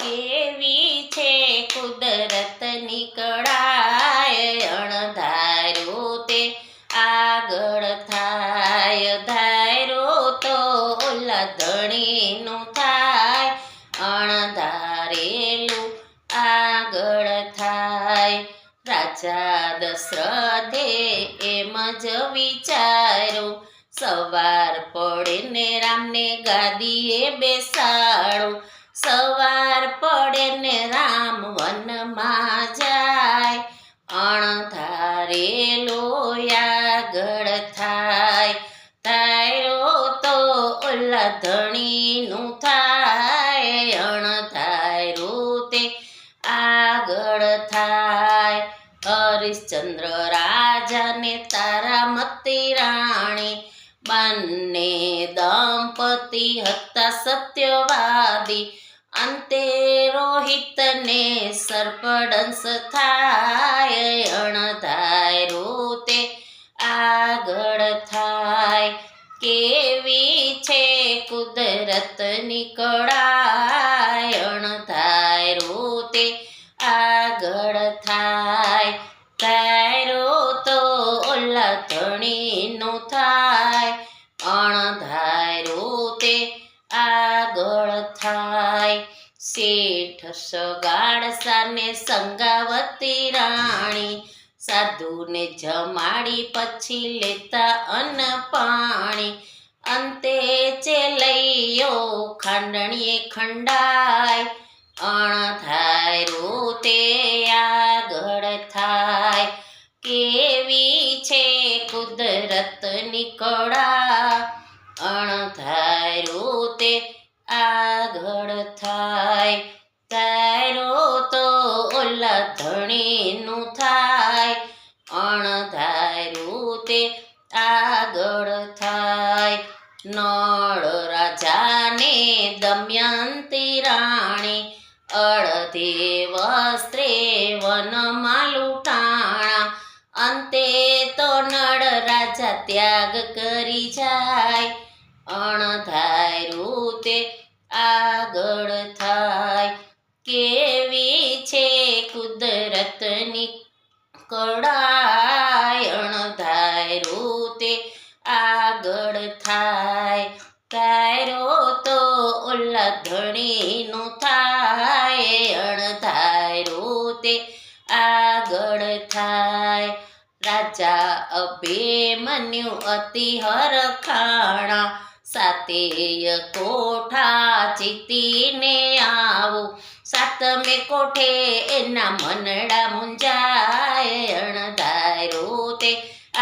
કેવી છે કુદરતની કળાય, અણધાર્યું તે આગળ થાય, ધારો તો ઓલા ધણીનું થાય, અણધારેલું આગળ થાય. રાજા દશરથે એમ જ વિચાર્યું, સવાર પડે ને રામને ગાદીએ બેસાડું, સવાર પડે ને રામ વનમાં જાય, અણધારેલો આગળ થાય, ધાર્યો તો ઓલા ધણીનું થાય, અણધાર્યું તે આગળ થાય. હરિશ્ચંદ્ર રાજાને તારામતી રાણી, બંને દંપતી હતા સત્યવાદી, અંતે રોહિતને સર્પદંશ થાય, અણધાર્યું તે આગળ થાય. કેવી છે કુદરતની કળાય, અણધાર્યું તે આગળ થાય, ધારો તો ઓલા ધણીનું થાય, અણધાર્યું તે આગળ થાય. શેઠ સગાડસાને સંગાવતી રાણી, સાધુને જમાડી પછી લેતા અન્ન પાણી, અંતે ચેલૈયો ખાંડણીએ ખંડાય, અણધાર્યું તે આગળ થાય. કેવી છે કુદરતની કળા, અણધાર્યું તે આગળ થાય, ધારો તો ઓલા ધણીનું થાય, અણધાર્યું તે આગળ થાય. નળ રાજાને દમયંતી રાણી, અડધે વસ્ત્રે વનમાં લૂંટાણા, અંતે તો નળ રાજા ત્યાગ કરી જાય, અણધાર્યું તે આગળ થાય. કેવી છે કુદરતની કળાય, અણધાર્યું તે આગળ થાય, ધારો તો ઓલા ધણીનું થાય, અણધાર્યું તે આગળ થાય. રાજા અભિમન્યુ અતિ હરખાણા, સાતેય કોઠા જીતીને આવું, સાતમે કોઠે એના મનડા મુંજાય, અણધાર્યું તે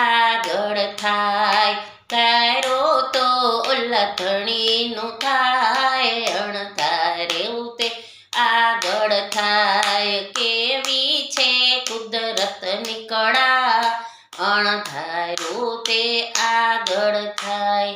આગળ થાય, ધારો તો ઓલા ધણીનું થાય, અણધાર્યું તે આગળ થાય. કેવી છે કુદરતની કળા, અણધાર્યું તે આગળ થાય.